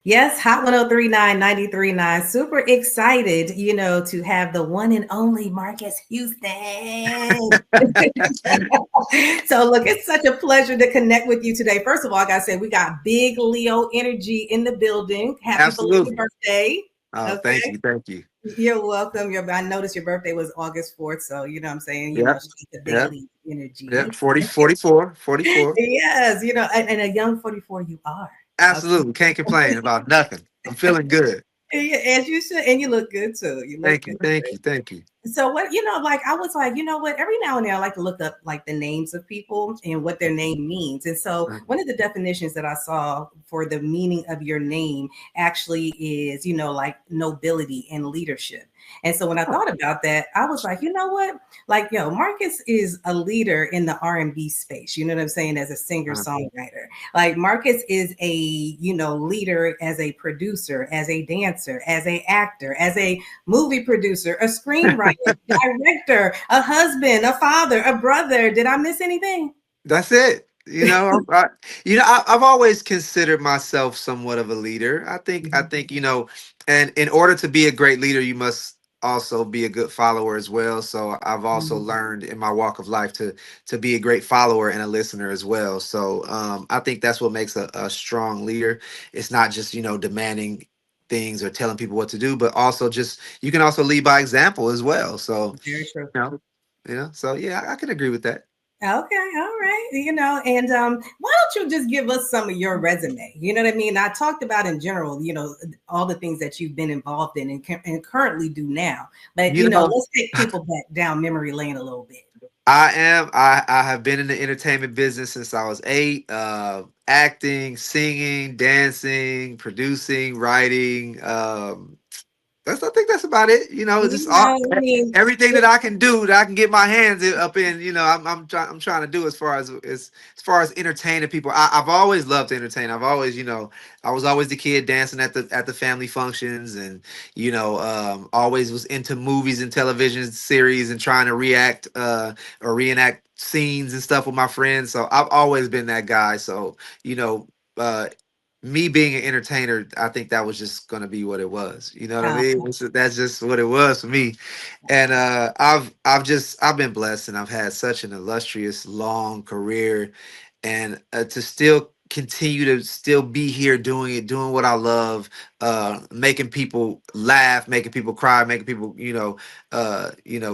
Yes, Hot 1039 Super excited, to have the one and only Marques Houston. So, look, it's such a pleasure to connect with you today. First of all, like I said, we got big Leo energy in the building. Happy belated Absolutely. birthday. Oh, thank Okay. you. Thank you. You're welcome. I noticed your birthday was August 4th. So, you know what I'm saying? Yeah. She's the big Yeah. Leo Yeah. energy. 40, 44, 44. Yes, and a young 44 you are. Okay. Absolutely. Can't complain about nothing. I'm feeling good. Yeah, as you should, and you look good too. You look Thank good. you. Thank you. Thank you. So what, like I was like, every now and then I like to look up like the names of people and what their name means. And so Mhm. one of the definitions that I saw for the meaning of your name actually is, like nobility and leadership. And so when I thought about that, I was like, you know what? Like, Marcus is a leader in the R&B space. You know what I'm saying? As a singer Uh, songwriter, like Marcus is a, leader as a producer, as a dancer, as a actor, as a movie producer, a screenwriter, director, a husband, a father, a brother. Did I miss anything? That's it. I've always considered myself somewhat of a leader. I think, and in order to be a great leader, you must also be a good follower as well. So I've also Mhm. learned in my walk of life to be a great follower and a listener as well. So I think that's what makes a strong leader. It's not just, demanding things or telling people what to do, but also just you can also lead by example as well. So, Very true. you know, so yeah, I can agree with that. Okay, all right. And why don't you just give us some of your resume? You know what I mean? I talked about in general, all the things that you've been involved in and currently do now. But, You know, let's take people back down memory lane a little bit. I have been in the entertainment business since I was 8. Acting, singing, dancing, producing, writing. I think that's about it. Just all I mean, everything that I can do that I can get my hands up in. I'm trying to do as far as entertaining people. I've always loved to entertain. I've always, I was always the kid dancing at the family functions, and always was into movies and television series and trying to react or reenact scenes and stuff with my friends. So I've always been that guy. So you know. Uh, me being an entertainer, I think that was just gonna be what it was. You know what I uh, mean? That's just what it was for me. And I've been blessed, and I've had such an illustrious, long career, and to still continue to still be here doing it, doing what I love, making people laugh, making people cry, making people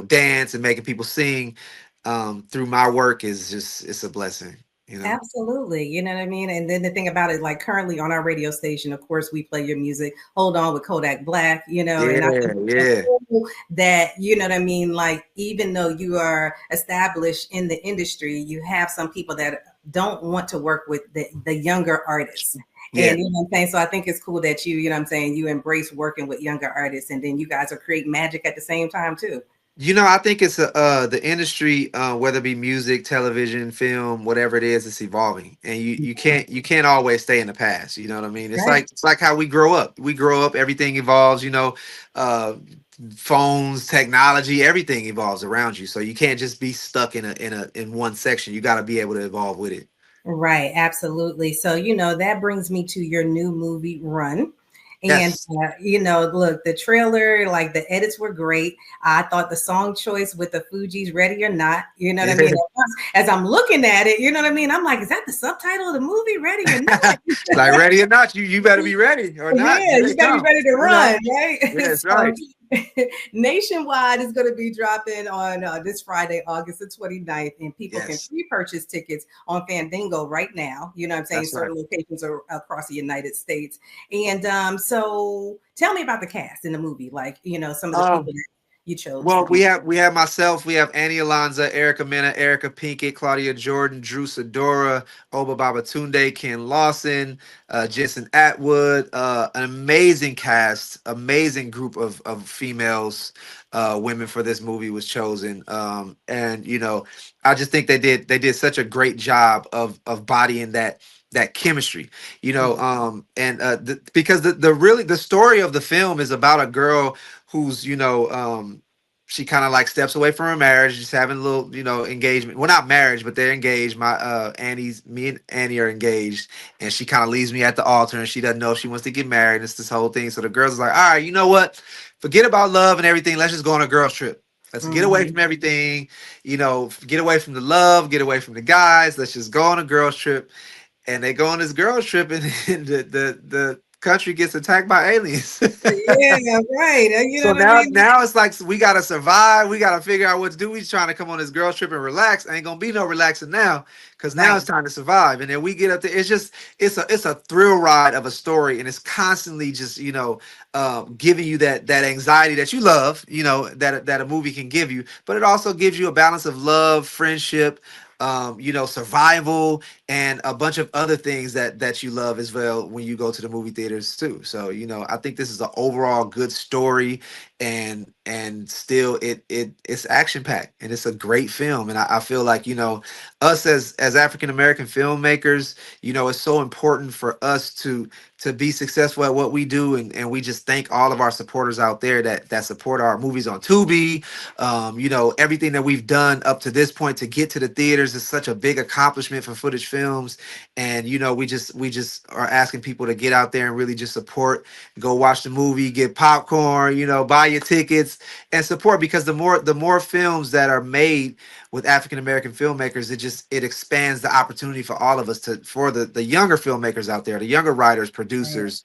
dance, and making people sing through my work is just it's a blessing. You know. Absolutely. You know what I mean? And then the thing about it, like currently on our radio station, of course, we play your music. Hold on with Kodak Black, and I Yeah, think it's so yeah, cool that, you know what I mean? Like, even though you are established in the industry, you have some people that don't want to work with the younger artists. yeah. And you know what I'm saying? So I think it's cool that you know what I'm saying, you embrace working with younger artists and then you guys are creating magic at the same time too. I think it's the industry, whether it be music, television, film, whatever it is, it's evolving, and you can't always stay in the past. You know what I mean? It's Right. like how we grow up. We grow up, everything evolves. Uh, phones, technology, everything evolves around you. So you can't just be stuck in one section. You got to be able to evolve with it. Right, absolutely. So, that brings me to your new movie Run. And, Yes. look, the trailer, like the edits were great. I thought the song choice with the Fugees, Ready or Not, you know what I mean? As I'm looking at it, you know what I mean? I'm like, is that the subtitle of the movie, Ready or Not? Like ready or not, you better be ready or not. Yeah, Here they you better be come. ready to run, right? Yeah, that's So right. Nationwide is going to be dropping on this Friday, August the 29th, and people can Yes, pre-purchase tickets on Fandango right now. You know what I'm saying? that's right. Certain locations are across the United States. And so tell me about the cast in the movie, like, some of the people that you chose to Well, we be. have we have myself, we have Annie IIonzeh, Mena, Pinkett, Claudia Jordan, Drew Sidora, Obba Babatundé, Ken Lawson, Jensen Atwood, an amazing cast, amazing group of females, women for this movie was chosen. And I just think they did such a great job of bodying that chemistry, and because the story of the film is about a girl who's she kind of like steps away from her marriage, just having a little, engagement. Well, not marriage, but they're engaged. Me and Annie are engaged, and she kind of leaves me at the altar, and she doesn't know if she wants to get married. It's this whole thing. So the girls are like, all right, you know what? Forget about love and everything. Let's just go on a girls trip. Let's get away from Mhm. everything, get away from the love, get away from the guys. Let's just go on a girls trip. And they go on this girls trip, and, and the country gets attacked by aliens. Yeah, right. You know So what I mean? now it's like we gotta survive. We gotta figure out what to do. We trying to come on this girls trip and relax. Ain't gonna be no relaxing now, because now Right. it's time to survive. And then we get up there. It's just it's a thrill ride of a story, and it's constantly just giving you that anxiety that you love. That a movie can give you, but it also gives you a balance of love, friendship, survival, and a bunch of other things that you love as well when you go to the movie theaters too. So I think this is an overall good story, and still it's action packed, and it's a great film. And I feel like us as African American filmmakers, it's so important for us to be successful at what we do, and we just thank all of our supporters out there that support our movies on Tubi. Everything that we've done up to this point to get to the theaters is such a big accomplishment for Footage Films. And we just are asking people to get out there and really just support, go watch the movie, get popcorn, buy your tickets and support, because the more films that are made with African American filmmakers, it expands the opportunity for all of us, for the younger filmmakers out there, the younger writers, Right. producers,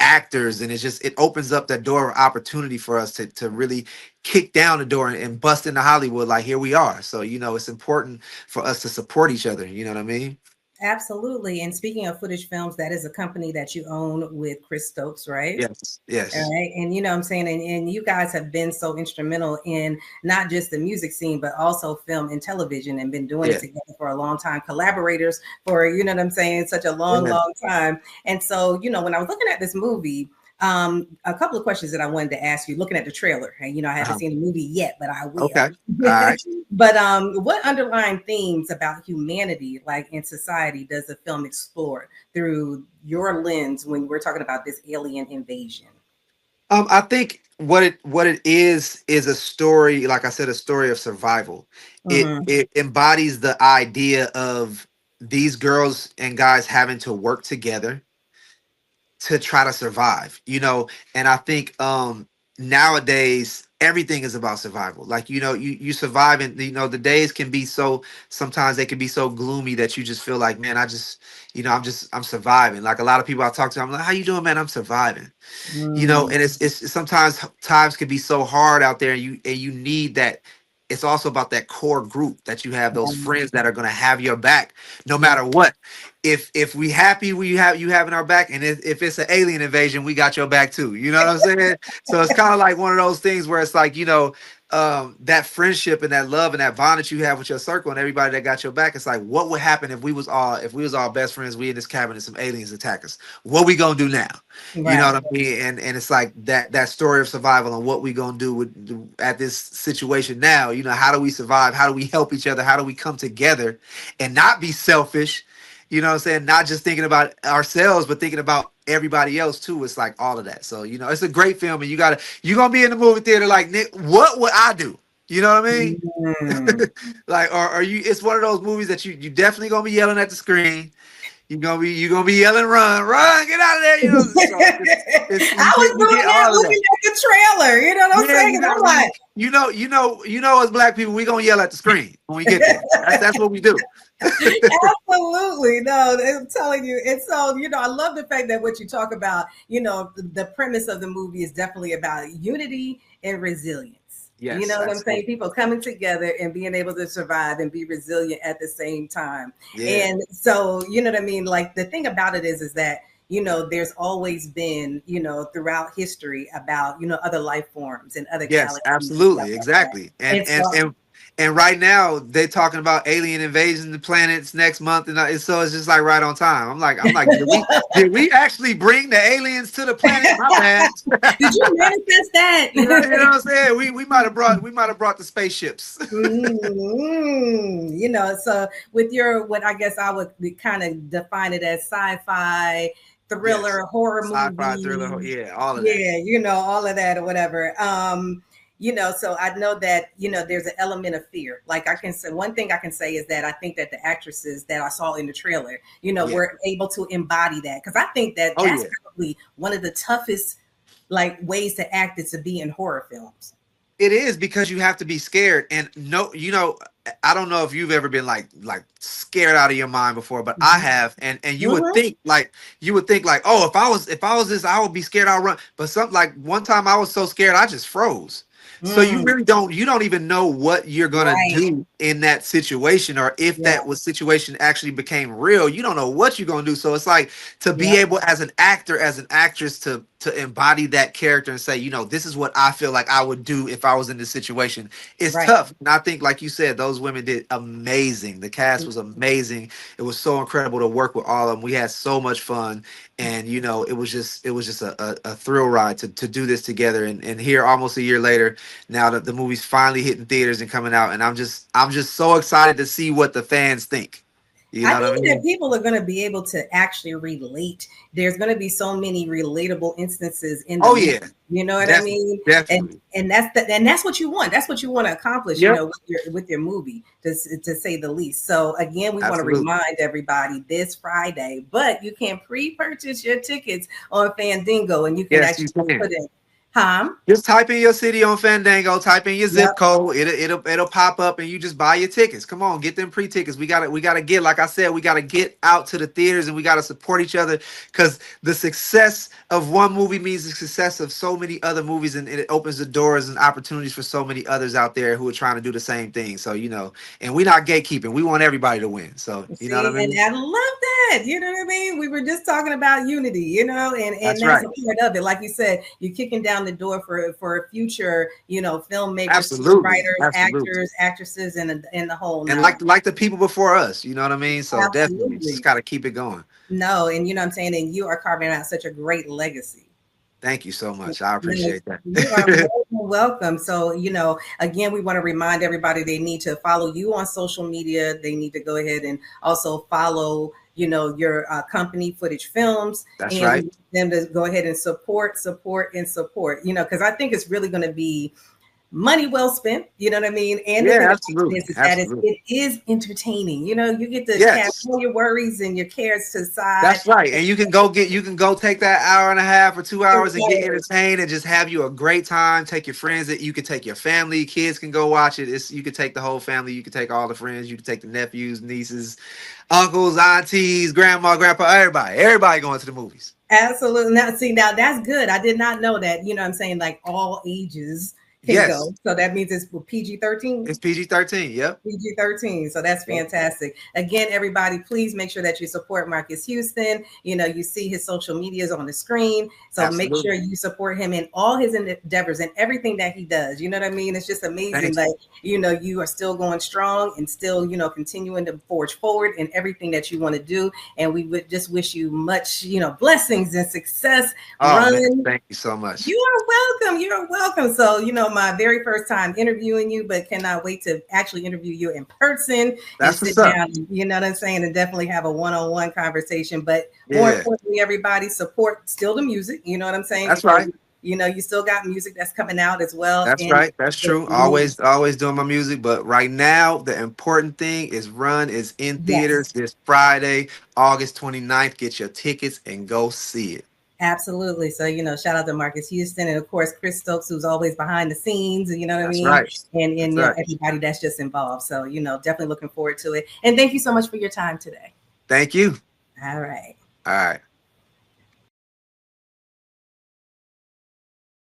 actors. And it opens up that door of opportunity for us to really kick down the door and bust into Hollywood. Like, here we are. So it's important for us to support each other. You know what I mean? Absolutely. And speaking of Footage Films, that is a company that you own with Chris Stokes, right? Yes. All Yes. right. And you know what I'm saying? And you guys have been so instrumental in not just the music scene, but also film and television, and been doing it Yeah. together for a long time, collaborators for, you know what I'm saying, such a long, Yeah. long time. And so, when I was looking at this movie, a couple of questions that I wanted to ask you, looking at the trailer, and I haven't Uh-huh. seen the movie yet, but I Okay. will. All right. But what underlying themes about humanity, like in society, does the film explore through your lens when we're talking about this alien invasion? I think what it is a story, like I said, a story of survival. It Mhm. it embodies the idea of these girls and guys having to work together to try to survive, and I think nowadays everything is about survival. Like, you survive, and the days can be so, sometimes they can be so gloomy that you just feel like, man, I just, I'm surviving. Like, a lot of people I talk to, I'm like, how you doing, man? I'm surviving. Mm. And it's sometimes times can be so hard out there, and you need that. It's also about that core group that you have, those friends that are going to have your back no Right. matter what. If we happy, we have you having our back, and if it's an alien invasion, we got your back too. You know what I'm saying? So it's kind of like one of those things where it's like, that friendship and that love and that bond that you have with your circle and everybody that got your back. It's like, what would happen if we was all best friends, we in this cabin, and some aliens attack us? What we gonna do now? You know Right. what I mean? And it's like that story of survival, and what we gonna do at this situation now. How do we survive? How do we help each other? How do we come together and not be selfish? You know what I'm saying? Not just thinking about ourselves, but thinking about everybody else too. It's like all of that. So, it's a great film, and you're gonna be in the movie theater like, Nick, what would I do? You know what I mean? Mm. Like, or are you, it's one of those movies that you definitely gonna be yelling at the screen. You're gonna be yelling, run, get out of there. So I was you doing get that all of that. looking at the trailer. You know what I'm Yeah, saying? And I'm like, as black people, we gonna yell at the screen when we get there. That's what we do. absolutely. No, I'm telling you. And so, I love the fact that what you talk about, the premise of the movie is definitely about unity and resilience. You Yes, know what I'm saying? absolutely. People coming together and being able to survive and be resilient at the same time. Yeah. And so, you know what I mean? Like, the thing about it is that, there's always been, throughout history about, other life forms and other Yes, galaxies and stuff absolutely, like that. exactly. And And and so, and and right now they're talking about alien invasion the planets next month, and so it's just like right on time. I'm like, did we actually bring the aliens to the planet? My bad. did you manifest You know what that? I'm saying? We might have brought the spaceships. So with your, what I guess I would kind of define it as sci-fi, Yes, thriller, horror sci-fi thriller, movie. yeah, all of that. Yeah, all of that or whatever. So I know that, there's an element of fear. Like I can say, one thing I can say is that I think that the actresses that I saw in the trailer, Yeah. were able to embody that. Because I think that Oh that's yeah. probably one of the toughest like ways to act is to be in horror films. It is because you have to be scared. And no, I don't know if you've ever been like scared out of your mind before, but I Mhm. have. And Mhm. you would think like, oh, if I was this, I would be scared, I'll run. But something like one time I was so scared I just froze. So Mm. you don't even know what you're gonna Right. do in that situation, or if Yeah. that was situation actually became real, you don't know what you're gonna do. So it's like to be Yep. able as an actor, as an actress, to embody that character and say, this is what I feel like I would do if I was in this situation. It's Right. tough. And I think, like you said, those women did amazing. The cast was amazing. It was so incredible to work with all of them. We had so much fun. And it was just a thrill ride to do this together. And here almost a year later, now that the movie's finally hitting theaters and coming out, and I'm just so excited to see what the fans think. You I know what I think that mean? people are going to be able to actually relate. There's going to be so many relatable instances in the Oh movie. yeah, You know what I definitely, mean? And definitely. and that's what you want. That's what you want to accomplish. Yep, With your movie, to say the least. So again, we want to absolutely. remind everybody this Friday, but you can pre-purchase your tickets on Fandango, and you can Yes, you actually can. put in, huh? Just type in your city on Fandango, type in your zip Yep. code, it'll pop up and you just buy your tickets. Come on, get them pre-tickets. We gotta get, like I said, we gotta get out to the theaters and we gotta support each other because the success of one movie means the success of so many other movies, and it opens the doors and opportunities for so many others out there who are trying to do the same thing. So, and we're not gatekeeping. We want everybody to win. So, you know what I See, and mean? I love that. You know what I mean? We were just talking about unity, and That's that's right. a part of it. Like you said, you're kicking down the door for future, filmmakers, Absolutely. screenwriters, Absolutely. actors, actresses, and the whole And nine. like the people before us, you know what I mean? So definitely just Absolutely. gotta keep it going. No, and you know what I'm saying? And you are carving out such a great legacy. Thank you so much. I Yes, appreciate you are that. more than welcome. So, again, we want to remind everybody they need to follow you on social media. They need to go ahead and also follow, your company, Footage Films, That's and we right. want them to go ahead and support, because I think it's really going to be money well spent. You know what I mean? And the Yeah, thing about absolutely. this is that Absolutely. it is entertaining. You get to cast Yes. all your worries and your cares to the side. That's right. And you can go take that hour and a half or 2 hours and get entertained and just have you a great time. Take your friends, that you could take your family, kids can go watch it. You could take the whole family, you could take all the friends, you could take the nephews, nieces, uncles, aunties, grandma, grandpa, everybody going to the movies. Absolutely. Now that's good. I did not know that. You know what I'm saying? Like all ages can Yes. go. So that means it's PG-13. It's PG-13. Yep. PG-13. So that's Yep. fantastic. Again, everybody, please make sure that you support Marques Houston. You see his social medias on the screen. So make sure Absolutely. you support him in all his endeavors and everything that he does. You know what I mean? It's just amazing. Thank you. Like, you are still going strong and still, continuing to forge forward in everything that you want to do. And we would just wish you much, blessings and success. Oh man, Run. thank you so much. You are welcome. You are welcome. So, my very first time interviewing you, but cannot wait to actually interview you in person and That's what's sit up. down, you know what I'm saying, and definitely have a one-on-one conversation. But more Yeah, importantly, everybody support still the music, you know what I'm saying? that's Because, right. you still got music that's coming out as well. That's And right. That's true. Always doing my music. But right now, the important thing is Run is in yes, theaters this Friday, August 29th. Get your tickets and go see it. absolutely. So, shout out to Marques Houston and of course Chris Stokes, who's always behind the scenes, you know what I That's mean? right. And That's right. everybody that's just involved. So, definitely looking forward to it. And thank you so much for your time today. Thank you. All right. All right.